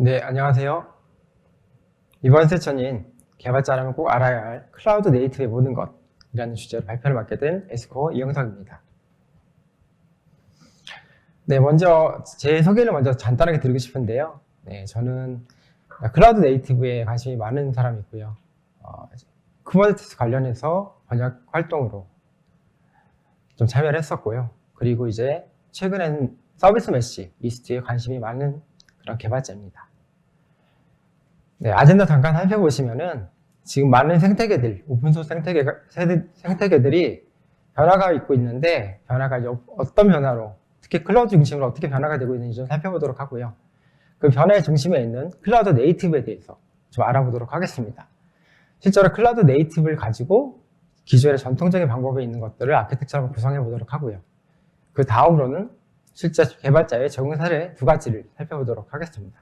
네, 안녕하세요. 이번 세션인 개발자라면 꼭 알아야 할 클라우드 네이티브의 모든 것이라는 주제로 발표를 맡게 된 에스코어 이영석입니다. 네, 먼저 제 소개를 먼저 간단하게 드리고 싶은데요. 네, 저는 클라우드 네이티브에 관심이 많은 사람이고요. 쿠버네티스 관련해서 번역 활동으로 좀 참여를 했었고요. 그리고 이제 최근에는 서비스 메시 리스트에 관심이 많은 그런 개발자입니다. 네, 아젠다 잠깐 살펴보시면은 지금 많은 생태계들, 오픈소스 생태계들이 변화가 있고 있는데 변화가 이제 어떤 변화로, 특히 클라우드 중심으로 어떻게 변화가 되고 있는지 좀 살펴보도록 하고요. 그 변화의 중심에 있는 클라우드 네이티브에 대해서 좀 알아보도록 하겠습니다. 실제로 클라우드 네이티브를 가지고 기존의 전통적인 방법에 있는 것들을 아키텍처로 구성해 보도록 하고요. 그 다음으로는 실제 개발자의 적용 사례 두 가지를 살펴보도록 하겠습니다.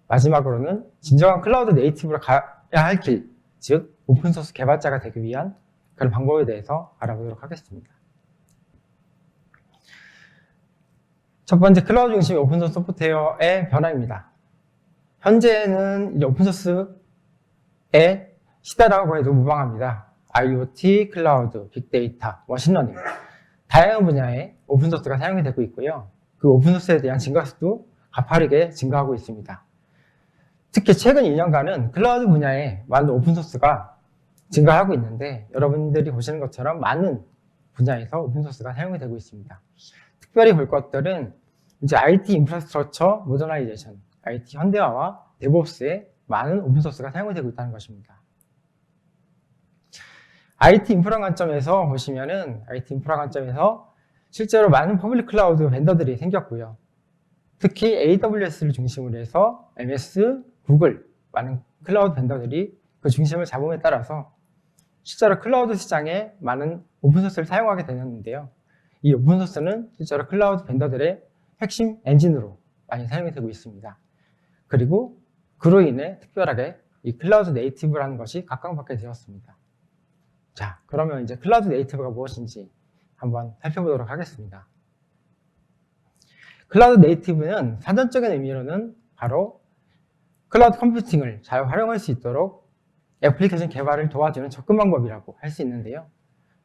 마지막으로는 진정한 클라우드 네이티브로 가야 할 길, 즉 오픈소스 개발자가 되기 위한 그런 방법에 대해서 알아보도록 하겠습니다. 첫 번째, 클라우드 중심의 오픈소스 소프트웨어의 변화입니다. 현재는 이제 오픈소스의 시대라고 해도 무방합니다. IoT, 클라우드, 빅데이터, 머신러닝 다양한 분야의 오픈소스가 사용이 되고 있고요. 그 오픈소스에 대한 증가수도 가파르게 증가하고 있습니다. 특히 최근 2년간은 클라우드 분야에 많은 오픈소스가 증가하고 있는데 여러분들이 보시는 것처럼 많은 분야에서 오픈소스가 사용이 되고 있습니다. 특별히 볼 것들은 이제 IT 인프라스트럭처 모더나이제이션, IT 현대화와 데브옵스에 많은 오픈소스가 사용이 되고 있다는 것입니다. IT 인프라 관점에서 보시면은 IT 인프라 관점에서 실제로 많은 퍼블릭 클라우드 벤더들이 생겼고요. 특히 AWS를 중심으로 해서 MS, 구글, 많은 클라우드 벤더들이 그 중심을 잡음에 따라서 실제로 클라우드 시장에 많은 오픈소스를 사용하게 되는데요. 이 오픈소스는 실제로 클라우드 벤더들의 핵심 엔진으로 많이 사용이 되고 있습니다. 그리고 그로 인해 특별하게 이 클라우드 네이티브라는 것이 각광받게 되었습니다. 자, 그러면 이제 클라우드 네이티브가 무엇인지 한번 살펴보도록 하겠습니다. 클라우드 네이티브는 사전적인 의미로는 바로 클라우드 컴퓨팅을 잘 활용할 수 있도록 애플리케이션 개발을 도와주는 접근 방법이라고 할 수 있는데요.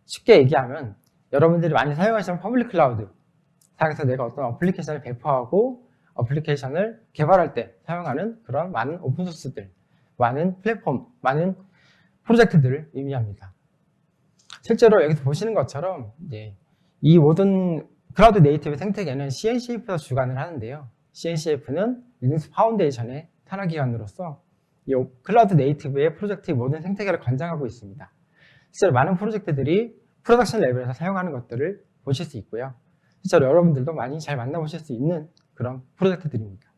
쉽게 얘기하면 여러분들이 많이 사용하시는 퍼블릭 클라우드 상에서 내가 어떤 어플리케이션을 배포하고 어플리케이션을 개발할 때 사용하는 그런 많은 오픈소스들, 많은 플랫폼, 많은 프로젝트들을 의미합니다. 실제로 여기서 보시는 것처럼 이제 이 모든 클라우드 네이티브 생태계는 CNCF에서 주관을 하는데요. CNCF는 리눅스 파운데이션의 산하기관으로서 이 클라우드 네이티브의 프로젝트의 모든 생태계를 관장하고 있습니다. 실제로 많은 프로젝트들이 프로덕션 레벨에서 사용하는 것들을 보실 수 있고요. 실제로 여러분들도 많이 잘 만나보실 수 있는 그런 프로젝트들입니다.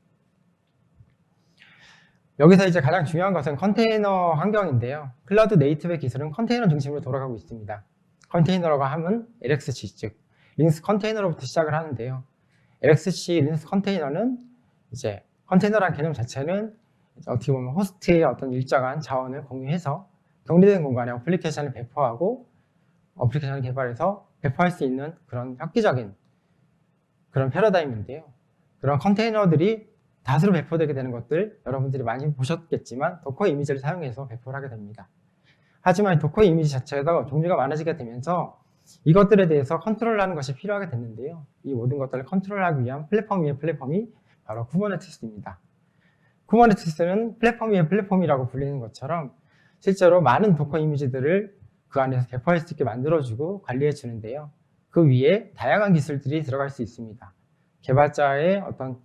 여기서 이제 가장 중요한 것은 컨테이너 환경인데요. 클라우드 네이티브의 기술은 컨테이너 중심으로 돌아가고 있습니다. 컨테이너라고 하면 LXC, 즉 리눅스 컨테이너로부터 시작을 하는데요. LXC 리눅스 컨테이너는 이제 컨테이너라는 개념 자체는 어떻게 보면 호스트의 어떤 일정한 자원을 공유해서 격리된 공간에 어플리케이션을 배포하고 어플리케이션을 개발해서 배포할 수 있는 그런 획기적인 그런 패러다임인데요. 그런 컨테이너들이 다수로 배포되게 되는 것들 여러분들이 많이 보셨겠지만 도커 이미지를 사용해서 배포를 하게 됩니다. 하지만 도커 이미지 자체가 종류가 많아지게 되면서 이것들에 대해서 컨트롤하는 것이 필요하게 됐는데요. 이 모든 것들을 컨트롤하기 위한 플랫폼 위의 플랫폼이 바로 쿠버네티스입니다. 쿠버네티스는 플랫폼 위의 플랫폼이라고 불리는 것처럼 실제로 많은 도커 이미지들을 그 안에서 배포할 수 있게 만들어주고 관리해 주는데요. 그 위에 다양한 기술들이 들어갈 수 있습니다. 개발자의 어떤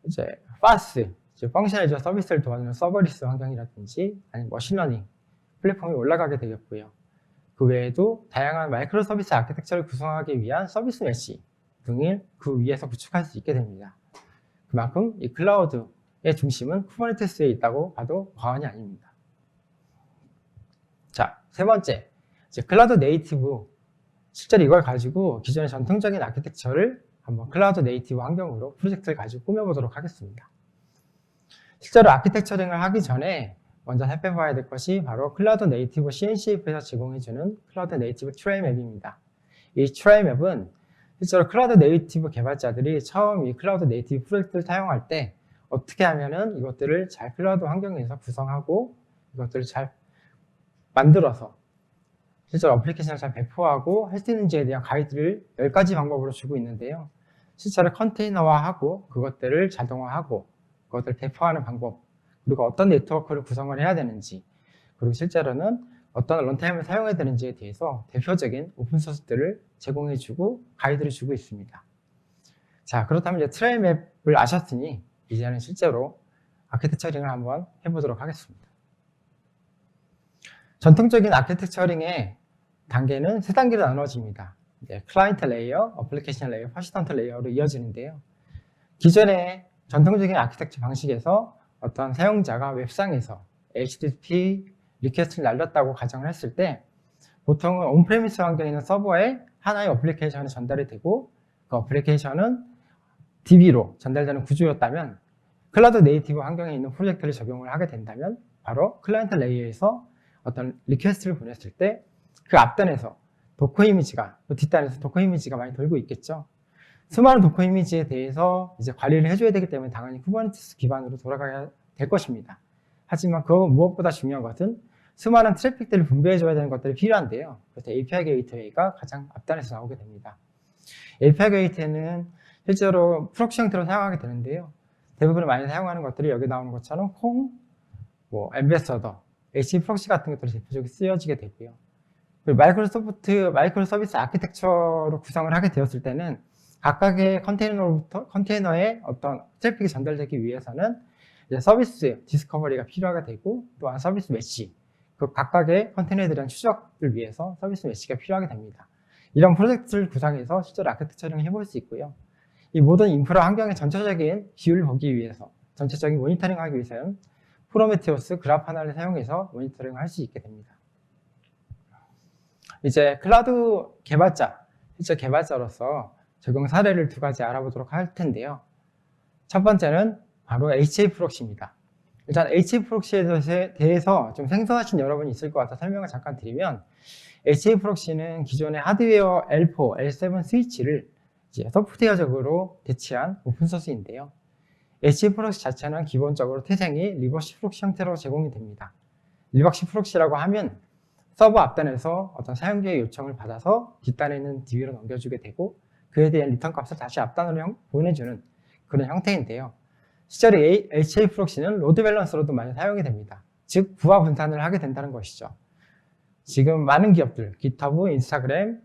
이제 파스, 펑셔널 서비스를 도와주는 서버리스 환경이라든지 아니면 머신러닝 플랫폼이 올라가게 되겠고요. 그 외에도 다양한 마이크로 서비스 아키텍처를 구성하기 위한 서비스 메시 등을 그 위에서 구축할 수 있게 됩니다. 그만큼 이 클라우드의 중심은 쿠버네티스에 있다고 봐도 과언이 아닙니다. 자, 세 번째, 이제 클라우드 네이티브. 실제로 이걸 가지고 기존의 전통적인 아키텍처를 한번 클라우드 네이티브 환경으로 프로젝트를 가지고 꾸며보도록 하겠습니다. 실제로 아키텍처링을 하기 전에 먼저 살펴봐야 될 것이 바로 클라우드 네이티브 CNCF에서 제공해주는 클라우드 네이티브 트레이 맵입니다. 이 트레이 맵은 실제로 클라우드 네이티브 개발자들이 처음 이 클라우드 네이티브 프로젝트를 사용할 때 어떻게 하면은 이것들을 잘 클라우드 환경에서 구성하고 이것들을 잘 만들어서 실제로 어플리케이션을 잘 배포하고 할 수 있는지에 대한 가이드를 10가지 방법으로 주고 있는데요. 실제로 컨테이너화하고 그것들을 자동화하고 그것들을 배포하는 방법, 그리고 어떤 네트워크를 구성을 해야 되는지, 그리고 실제로는 어떤 런타임을 사용해야 되는지에 대해서 대표적인 오픈소스들을 제공해주고 가이드를 주고 있습니다. 자, 그렇다면 이제 트레일 맵을 아셨으니 이제는 실제로 아키텍처링을 한번 해보도록 하겠습니다. 전통적인 아키텍처링의 단계는 3단계로 나눠집니다. 클라이언트 레이어, 어플리케이션 레이어, 퍼시스턴트 레이어로 이어지는데요. 기존의 전통적인 아키텍처 방식에서 어떤 사용자가 웹상에서 HTTP 리퀘스트를 날렸다고 가정을 했을 때 보통은 온프레미스 환경에 있는 서버에 하나의 어플리케이션이 전달이 되고 그 어플리케이션은 DB로 전달되는 구조였다면 클라우드 네이티브 환경에 있는 프로젝트를 적용을 하게 된다면 바로 클라이언트 레이어에서 어떤 리퀘스트를 보냈을 때 그 앞단에서 도커 이미지가, 또 뒷단에서 도커 이미지가 많이 돌고 있겠죠. 수많은 도커 이미지에 대해서 이제 관리를 해줘야 되기 때문에 당연히 쿠버네티스 기반으로 돌아가야 될 것입니다. 하지만 그 무엇보다 중요한 것은 수많은 트래픽들을 분배해줘야 되는 것들이 필요한데요. 그래서 API 게이트웨이가 가장 앞단에서 나오게 됩니다. API 게이트웨이는 실제로 프록시 형태로 사용하게 되는데요. 대부분 많이 사용하는 것들이 여기 나오는 것처럼 콩, 엠베서더, HTTP 프록시 같은 것들이 대표적으로 쓰여지게 되고요. 마이크로 서비스 아키텍처로 구성을 하게 되었을 때는 각각의 컨테이너에 어떤 트래픽이 전달되기 위해서는 이제 서비스 디스커버리가 필요하게 되고 또한 서비스 메시, 그 각각의 컨테이너에 대한 추적을 위해서 서비스 메시가 필요하게 됩니다. 이런 프로젝트를 구성해서 실제로 아키텍처링을 해볼 수 있고요. 이 모든 인프라 환경의 전체적인 비율을 보기 위해서, 전체적인 모니터링을 하기 위해서는 프로메테우스 그래파나를 사용해서 모니터링을 할 수 있게 됩니다. 이제 클라우드 개발자, 실제 개발자로서 적용 사례를 2가지 알아보도록 할 텐데요. 첫 번째는 바로 HA 프록시입니다. 일단 HA 프록시에 대해서 좀 생소하신 여러분이 있을 것 같아서 설명을 잠깐 드리면 HA 프록시는 기존의 하드웨어 L4, L7 스위치를 이제 소프트웨어적으로 대체한 오픈소스인데요. HA 프록시 자체는 기본적으로 태생이 리버시 프록시 형태로 제공이 됩니다. 리버시 프록시라고 하면 서버 앞단에서 어떤 사용자의 요청을 받아서 뒷단에 있는 DB로 넘겨주게 되고 그에 대한 리턴 값을 다시 앞단으로 보내주는 그런 형태인데요. 실제로 HA 프록시는 로드 밸런서로도 많이 사용이 됩니다. 즉 부하 분산을 하게 된다는 것이죠. 지금 많은 기업들, GitHub, 인스타그램,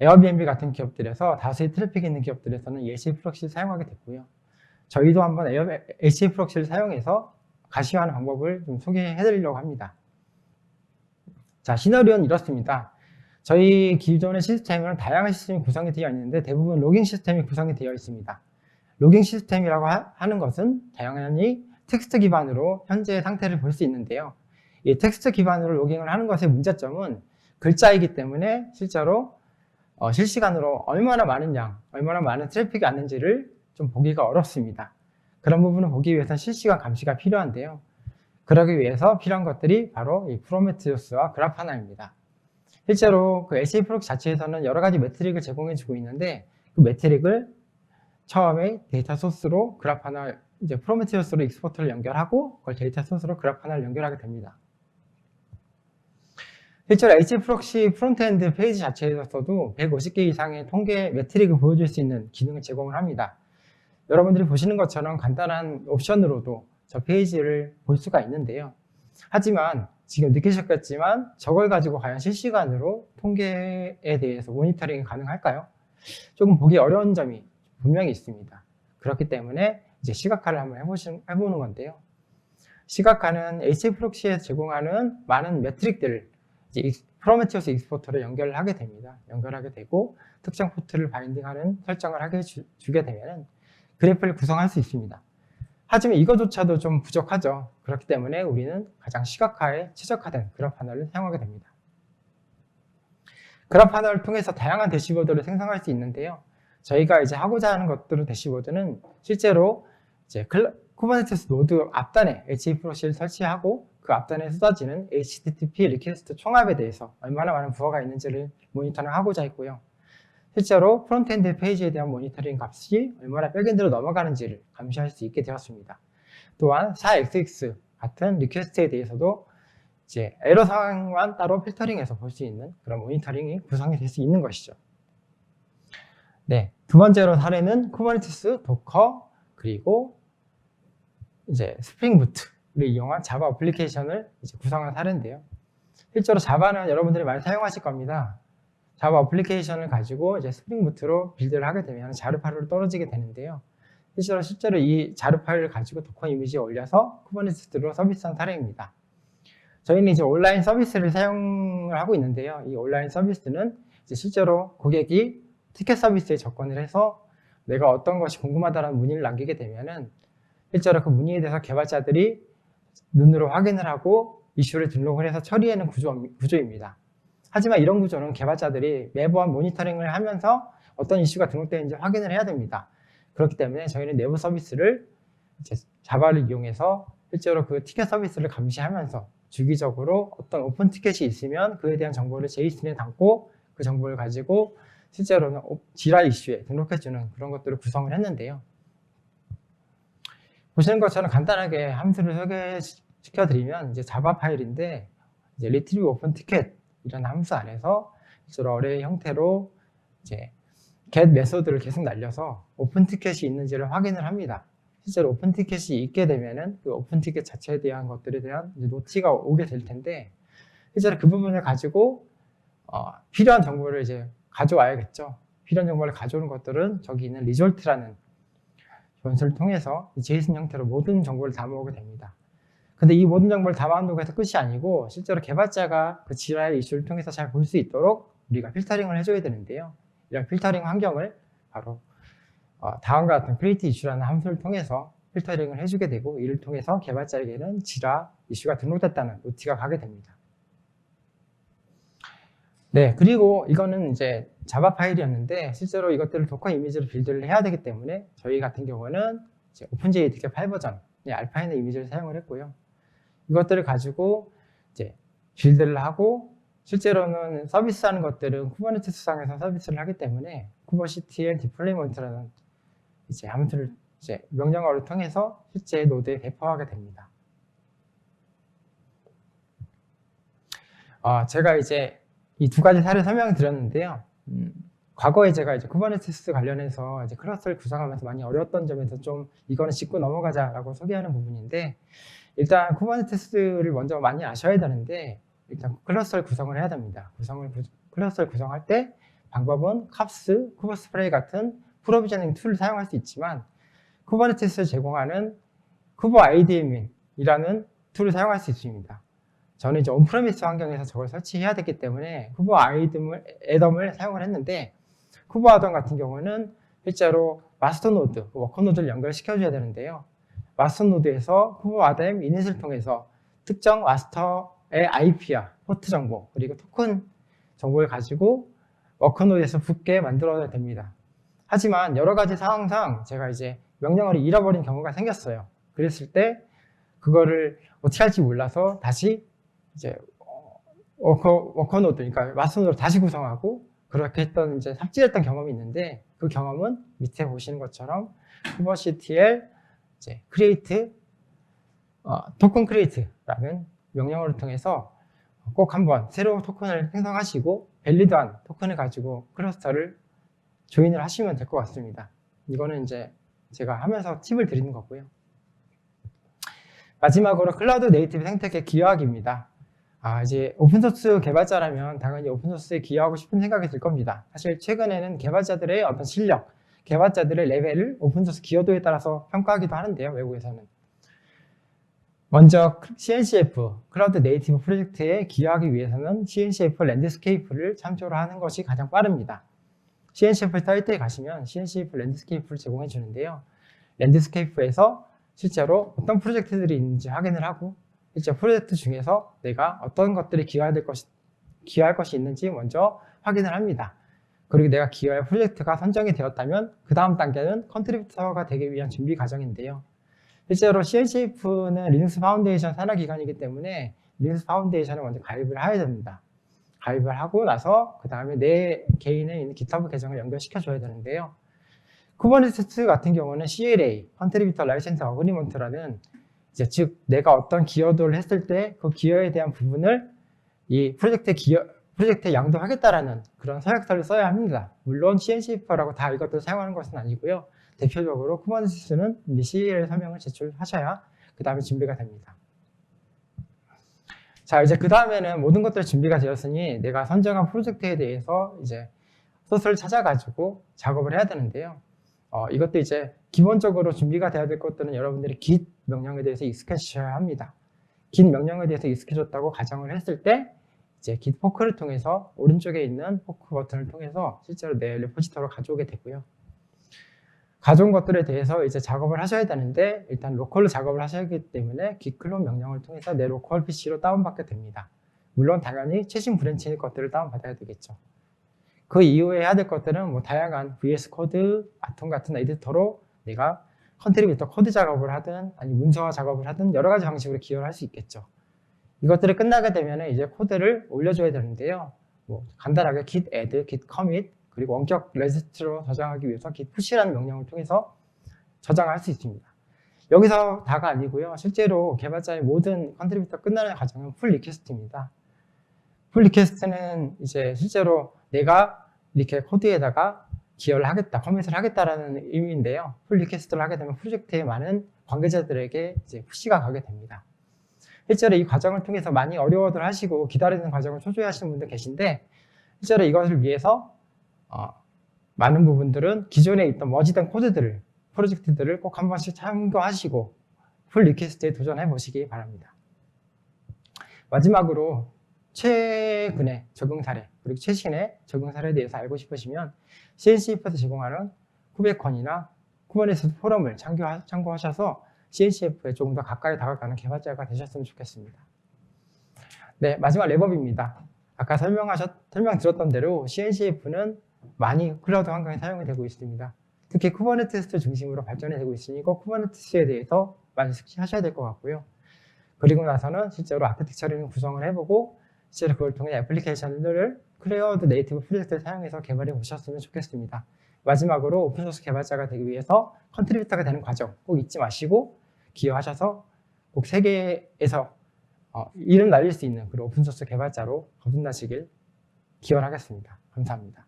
에어비앤비 같은 기업들에서 다수의 트래픽이 있는 기업들에서는 이 HA 프록시를 사용하게 됐고요. 저희도 한번 HA 프록시를 사용해서 가시화하는 방법을 좀 소개해드리려고 합니다. 자, 시나리오는 이렇습니다. 저희 기존의 시스템은 다양한 시스템이 구성이 되어 있는데 대부분 로깅 시스템이 구성이 되어 있습니다. 로깅 시스템이라고 하는 것은 당연히 텍스트 기반으로 현재의 상태를 볼 수 있는데요. 이 텍스트 기반으로 로깅을 하는 것의 문제점은 글자이기 때문에 실제로 실시간으로 얼마나 많은 트래픽이 왔는지를 좀 보기가 어렵습니다. 그런 부분을 보기 위해서는 실시간 감시가 필요한데요. 그러기 위해서 필요한 것들이 바로 이 프로메테우스와 그래파나입니다. 실제로 그 HA 프록시 자체에서는 여러 가지 매트릭을 제공해주고 있는데 그 매트릭을 처음에 데이터 소스로 그래파나 이제 프로메테우스로 익스포트를 연결하고 그걸 데이터 소스로 그래파나를 연결하게 됩니다. 실제로 HA 프록시 프론트엔드 페이지 자체에서도 150개 이상의 통계 매트릭을 보여줄 수 있는 기능을 제공을 합니다. 여러분들이 보시는 것처럼 간단한 옵션으로도 저 페이지를 볼 수가 있는데요. 하지만 지금 느끼셨겠지만 저걸 가지고 과연 실시간으로 통계에 대해서 모니터링이 가능할까요? 조금 보기 어려운 점이 분명히 있습니다. 그렇기 때문에 이제 시각화를 한번 해보는 건데요. 시각화는 HA 프록시에 제공하는 많은 매트릭들을 이제 프로메테우스 익스포터로 연결을 하게 됩니다. 연결하게 되고 특정 포트를 바인딩하는 설정을 하게 주게 되면 그래프를 구성할 수 있습니다. 하지만 이거조차도 좀 부족하죠. 그렇기 때문에 우리는 가장 시각화에 최적화된 그래파나를 사용하게 됩니다. 그래파나를 통해서 다양한 대시보드를 생성할 수 있는데요. 저희가 이제 하고자 하는 것들은 대시보드는 실제로 이제 쿠버네티스 노드 앞단에 HA 프록시를 설치하고 그 앞단에 쏟아지는 HTTP 리퀘스트 총합에 대해서 얼마나 많은 부하가 있는지를 모니터링하고자 했고요. 실제로 프론트엔드 페이지에 대한 모니터링 값이 얼마나 백엔드로 넘어가는지를 감시할 수 있게 되었습니다. 또한 4xx 같은 리퀘스트에 대해서도 이제 에러 상황만 따로 필터링해서 볼 수 있는 그런 모니터링이 구성이 될 수 있는 것이죠. 네, 두 번째로 사례는 쿠버네티스, 도커, 그리고 이제 스프링 부트를 이용한 자바 어플리케이션을 이제 구성한 사례인데요. 실제로 자바는 여러분들이 많이 사용하실 겁니다. 자바 어플리케이션을 가지고 이제 스프링 부트로 빌드를 하게 되면 자르 파일로 떨어지게 되는데요. 실제로 이 자르 파일을 가지고 도커 이미지에 올려서 쿠버네티스로 서비스한 사례입니다. 저희는 이제 온라인 서비스를 사용을 하고 있는데요. 이 온라인 서비스는 이제 실제로 고객이 티켓 서비스에 접근을 해서 내가 어떤 것이 궁금하다는 문의를 남기게 되면은 실제로 그 문의에 대해서 개발자들이 눈으로 확인을 하고 이슈를 등록을 해서 처리하는 구조입니다. 하지만 이런 구조는 개발자들이 매번 모니터링을 하면서 어떤 이슈가 등록되는지 확인을 해야 됩니다. 그렇기 때문에 저희는 내부 서비스를 이제 자바를 이용해서 실제로 그 티켓 서비스를 감시하면서 주기적으로 어떤 오픈 티켓이 있으면 그에 대한 정보를 제이슨에 담고 그 정보를 가지고 실제로는 지라 이슈에 등록해주는 그런 것들을 구성을 했는데요. 보시는 것처럼 간단하게 함수를 소개시켜드리면 이제 자바 파일인데 이제 retrieve open ticket 이런 함수 안에서 실제로 어레이 형태로 이제 get 메소드를 계속 날려서 오픈 티켓이 있는지를 확인을 합니다. 실제로 오픈 티켓이 있게 되면은 그 오픈 티켓 자체에 대한 것들에 대한 이제 노티가 오게 될 텐데 실제로 그 부분을 가지고 필요한 정보를 이제 가져와야겠죠. 필요한 정보를 가져오는 것들은 저기 있는 리졸트라는 변수를 통해서 제이슨 형태로 모든 정보를 담아오게 됩니다. 근데 이 모든 정보를 담아온다고 해서 끝이 아니고 실제로 개발자가 그 지라의 이슈를 통해서 잘 볼 수 있도록 우리가 필터링을 해줘야 되는데요. 이런 필터링 환경을 바로 다음과 같은 create 이슈라는 함수를 통해서 필터링을 해주게 되고 이를 통해서 개발자에게는 지라 이슈가 등록됐다는 노티가 가게 됩니다. 네, 그리고 이거는 이제 자바 파일이었는데 실제로 이것들을 도커 이미지로 빌드를 해야 되기 때문에 저희 같은 경우는 이제 오픈JDK 8 버전의 알파인의 이미지를 사용을 했고요. 이것들을 가지고 이제 빌드를 하고 실제로는 서비스하는 것들은 쿠버네티스상에서 서비스를 하기 때문에 kubectl deployment라는 이제 함수를 이제 명령어를 통해서 실제 노드에 배포하게 됩니다. 제가 이제 이 두 가지 사례 설명을 드렸는데요. 과거에 제가 이제 쿠버네티스 관련해서 이제 클러스터를 구성하면서 많이 어려웠던 점에서 좀 이거는 짚고 넘어가자라고 소개하는 부분인데 일단 쿠버네티스를 먼저 많이 아셔야 되는데 일단 클러스터를 구성을 해야 됩니다. 클러스터를 구성할 때 방법은 캅스, 쿠버스프레이 같은 프로비저닝 툴을 사용할 수 있지만 쿠버네티스를 제공하는 kubeIDM이라는 툴을 사용할 수 있습니다. 저는 이제 온프레미스 환경에서 저걸 설치해야 되기 때문에 kubeADM을 사용을 했는데 kubeADM 같은 경우는 실제로 마스터 노드, 워커 노드를 연결시켜줘야 되는데요. 마스터 노드에서 kubeADM 이닛을 통해서 특정 마스터의 IP와 포트 정보 그리고 토큰 정보를 가지고 워커 노드에서 붙게 만들어야 됩니다. 하지만 여러 가지 상황상 제가 이제 명령어를 잃어버린 경우가 생겼어요. 그랬을 때 그거를 어떻게 할지 몰라서 다시 이제 워커 노드, 그러니까 마스터 노드를 다시 구성하고 그렇게 했던 이제 삽질했던 경험이 있는데 그 경험은 밑에 보시는 것처럼 kubectl 이제 create token create라는 명령어를 통해서 꼭 한번 새로운 토큰을 생성하시고 밸리드한 토큰을 가지고 클러스터를 조인을 하시면 될 것 같습니다. 이거는 이제 제가 하면서 팁을 드리는 거고요. 마지막으로 클라우드 네이티브 생태계 기여하기입니다. 이제 오픈소스 개발자라면 당연히 오픈소스에 기여하고 싶은 생각이 들 겁니다. 사실 최근에는 개발자들의 어떤 실력, 개발자들의 레벨을 오픈소스 기여도에 따라서 평가하기도 하는데요, 외국에서는. 먼저 CNCF, 클라우드 네이티브 프로젝트에 기여하기 위해서는 CNCF 랜드스케이프를 참조를 하는 것이 가장 빠릅니다. CNCF 사이트에 가시면 CNCF 랜드스케이프를 제공해 주는데요. 랜드스케이프에서 실제로 어떤 프로젝트들이 있는지 확인을 하고 실제 프로젝트 중에서 내가 어떤 것들이 기여할 것이 있는지 먼저 확인을 합니다. 그리고 내가 기여할 프로젝트가 선정이 되었다면 그 다음 단계는 컨트리뷰터가 되기 위한 준비 과정인데요. 실제로 CNCF는 리눅스 파운데이션 산하기관이기 때문에 리눅스 파운데이션을 먼저 가입을 해야 됩니다. 가입을 하고 나서 그 다음에 내 개인에 있는 GitHub 계정을 연결시켜 줘야 되는데요. 쿠버네티스 같은 경우는 CLA, 컨트리뷰터 라이센스 어그리먼트라는 이제 즉 내가 어떤 기여도를 했을 때 그 기여에 대한 부분을 이 프로젝트에 양도하겠다라는 그런 서약서를 써야 합니다. 물론 CNCF라고 다 이것들을 사용하는 것은 아니고요. 대표적으로 쿠버네티스는 CEL 서명을 제출하셔야 그 다음에 준비가 됩니다. 자, 이제 그 다음에는 모든 것들이 준비가 되었으니 내가 선정한 프로젝트에 대해서 이제 소스를 찾아가지고 작업을 해야 되는데요. 이것도 이제 기본적으로 준비가 돼야 될 것들은 여러분들이 git 명령에 대해서 익숙해지셔야 합니다. git 명령에 대해서 익숙해졌다고 가정을 했을 때 이제 git 포크를 통해서 오른쪽에 있는 포크 버튼을 통해서 실제로 내 레포지터로 가져오게 되고요. 가져온 것들에 대해서 이제 작업을 하셔야 되는데 일단 로컬로 작업을 하셔야 하기 때문에 git 클론 명령을 통해서 내 로컬 PC로 다운받게 됩니다. 물론 당연히 최신 브랜치의 것들을 다운받아야 되겠죠. 그 이후에 해야 될 것들은 뭐 다양한 VS 코드, 아톰 같은 에디터로 내가 컨트리뷰터 코드 작업을 하든 아니 문서화 작업을 하든 여러 가지 방식으로 기여를 할 수 있겠죠. 이것들이 끝나게 되면 이제 코드를 올려줘야 되는데요. 뭐 간단하게 git add, git commit 그리고 원격 레지스트로 저장하기 위해서 git push라는 명령을 통해서 저장할 수 있습니다. 여기서 다가 아니고요. 실제로 개발자의 모든 컨트리뷰터 끝나는 과정은 풀 리퀘스트입니다. 풀 리퀘스트는 이제 실제로 내가 이렇게 코드에다가 기여를 하겠다, 커밋을 하겠다라는 의미인데요. 풀 리퀘스트를 하게 되면 프로젝트에 많은 관계자들에게 이제 푸시가 가게 됩니다. 실제로 이 과정을 통해서 많이 어려워들 하시고 기다리는 과정을 초조해하시는 분들 계신데 실제로 이것을 위해서 많은 부분들은 기존에 있던 머지된 코드들을 프로젝트들을 꼭 한 번씩 참고하시고 풀 리퀘스트에 도전해 보시기 바랍니다. 마지막으로 최근의 적용 사례 그리고 최신의 적용 사례에 대해서 알고 싶으시면 CNCF에서 제공하는 쿠베컨이나 쿠버네티스 포럼을 참고하셔서 CNCF에 조금 더 가까이 다가가는 개발자가 되셨으면 좋겠습니다. 네, 마지막 랩업입니다. 아까 설명드렸던 대로 CNCF는 많이 클라우드 환경에 사용이 되고 있습니다. 특히 쿠버네티스 중심으로 발전이 되고 있으니까 쿠버네티스에 대해서 많이 숙지하셔야 될 것 같고요. 그리고 나서는 실제로 아키텍처를 구성을 해보고 실제로 그걸 통해 애플리케이션을 클라우드 네이티브 프로젝트를 사용해서 개발해 보셨으면 좋겠습니다. 마지막으로 오픈소스 개발자가 되기 위해서 컨트리뷰터가 되는 과정 꼭 잊지 마시고 기여하셔서 꼭 세계에서 이름 날릴 수 있는 그런 오픈소스 개발자로 거듭나시길 기원하겠습니다. 감사합니다.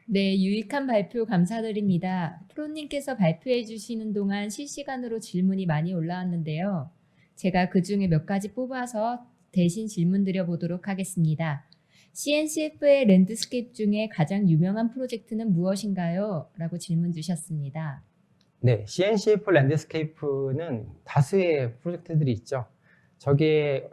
네, 유익한 발표 감사드립니다. 프로님께서 발표해 주시는 동안 실시간으로 질문이 많이 올라왔는데요. 제가 그 중에 몇 가지 뽑아서 대신 질문 드려보도록 하겠습니다. CNCF의 랜드스케이프 중에 가장 유명한 프로젝트는 무엇인가요? 라고 질문 주셨습니다. 네, CNCF 랜드스케이프는 다수의 프로젝트들이 있죠. 저기에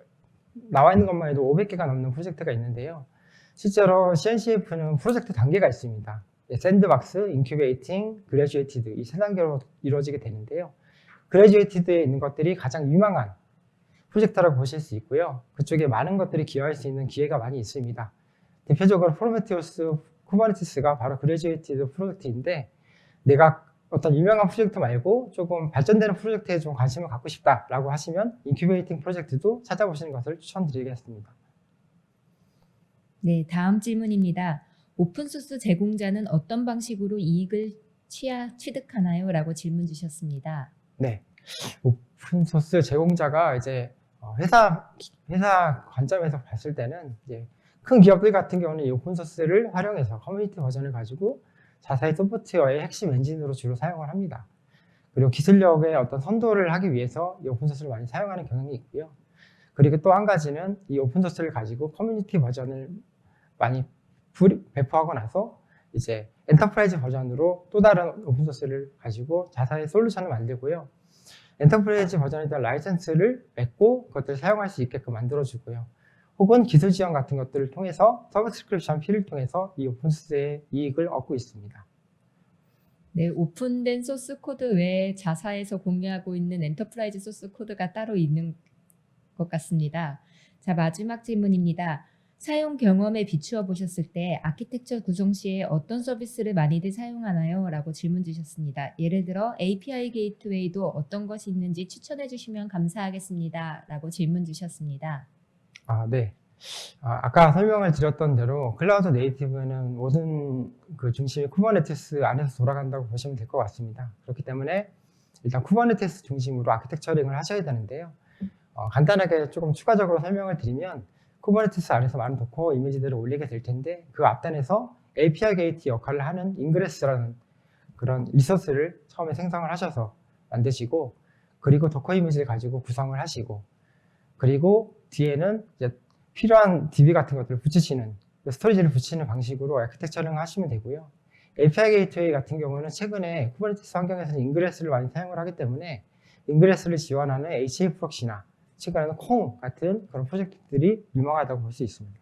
나와 있는 것만 해도 500개가 넘는 프로젝트가 있는데요. 실제로 CNCF는 프로젝트 단계가 있습니다. 샌드박스, 인큐베이팅, 그래주에이티드 이 세 단계로 이루어지게 되는데요. 그래주에이티드에 있는 것들이 가장 유망한 프로젝트라고 보실 수 있고요. 그쪽에 많은 것들이 기여할 수 있는 기회가 많이 있습니다. 대표적으로 프로메테우스 쿠버네티스가 바로 그래주에이티드 프로젝트인데 내가 어떤 유명한 프로젝트 말고 조금 발전되는 프로젝트에 좀 관심을 갖고 싶다라고 하시면 인큐베이팅 프로젝트도 찾아보시는 것을 추천드리겠습니다. 네, 다음 질문입니다. 오픈소스 제공자는 어떤 방식으로 이익을 취득하나요? 라고 질문 주셨습니다. 네, 오픈소스 제공자가 이제 회사 관점에서 봤을 때는 이제 큰 기업들 같은 경우는 이 오픈소스를 활용해서 커뮤니티 버전을 가지고 자사의 소프트웨어의 핵심 엔진으로 주로 사용을 합니다. 그리고 기술력의 어떤 선도를 하기 위해서 이 오픈소스를 많이 사용하는 경향이 있고요. 그리고 또 한 가지는 이 오픈소스를 가지고 커뮤니티 버전을 많이 배포하고 나서 이제 엔터프라이즈 버전으로 또 다른 오픈소스를 가지고 자사의 솔루션을 만들고요. 엔터프라이즈 버전에 대한 라이센스를 맺고 그것들을 사용할 수 있게끔 만들어주고요. 혹은 기술 지원 같은 것들을 통해서 서브스크립션 피를 통해서 이 오픈소스의 이익을 얻고 있습니다. 네, 오픈된 소스 코드 외에 자사에서 공유하고 있는 엔터프라이즈 소스 코드가 따로 있는 것 같습니다. 자, 마지막 질문입니다. 사용 경험에 비추어 보셨을 때 아키텍처 구성 시에 어떤 서비스를 많이들 사용하나요? 라고 질문 주셨습니다. 예를 들어 API 게이트웨이도 어떤 것이 있는지 추천해 주시면 감사하겠습니다. 라고 질문 주셨습니다. 네. 아까 설명을 드렸던 대로 클라우드 네이티브는 모든 그 중심이 쿠버네티스 안에서 돌아간다고 보시면 될 것 같습니다. 그렇기 때문에 일단 쿠버네티스 중심으로 아키텍처링을 하셔야 되는데요. 간단하게 조금 추가적으로 설명을 드리면 쿠버네티스 안에서 많은 도커 이미지들을 올리게 될 텐데 그 앞단에서 API 게이트 역할을 하는 인그레스라는 그런 리소스를 처음에 생성을 하셔서 만드시고, 그리고 도커 이미지를 가지고 구성을 하시고, 그리고 뒤에는 이제 필요한 DB 같은 것들을 붙이시는, 스토리지를 붙이는 방식으로 아키텍처링을 하시면 되고요. API 게이트웨이 같은 경우는 최근에 쿠버네티스 환경에서는 인그레스를 많이 사용을 하기 때문에 인그레스를 지원하는 HA 프록시나 최근에는 콩 같은 그런 프로젝트들이 유망하다고 볼 수 있습니다.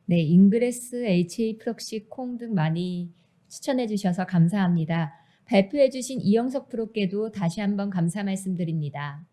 네, 인그레스, HA 프록시, 콩 등 많이 추천해 주셔서 감사합니다. 발표해 주신 이영석 프로께도 다시 한번 감사 말씀드립니다.